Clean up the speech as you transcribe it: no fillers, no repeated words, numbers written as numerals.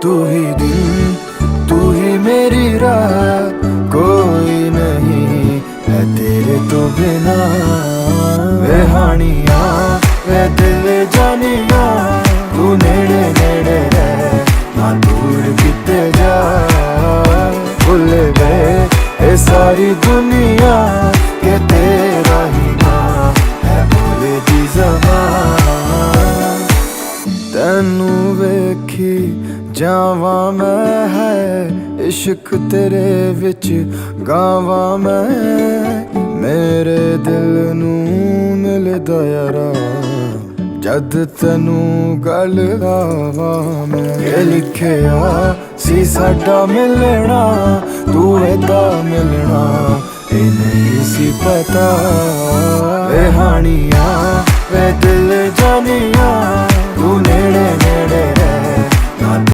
तू ही दिन, तू ही मेरी राह, कोई नहीं है तेरे तो बिना। वे हानिया वे दिल जानिया, तू नेड़े नेड़े रह ना दूर किते जा। भुल गए ये सारी दुनिया के तेरा ही ना है भोले दी ज़बान। तैनू वेखी जावा मैं है इश्क तेरे विच गावा मैं। मेरे दिल नू मिलदा यारा जद तैनू गल गावा मैं। ये लिखिया सी साडा मिलना, तू एदा मिलना ये नहीं सी पता। वे हानिया वे दिल जानिया, तू नेड़े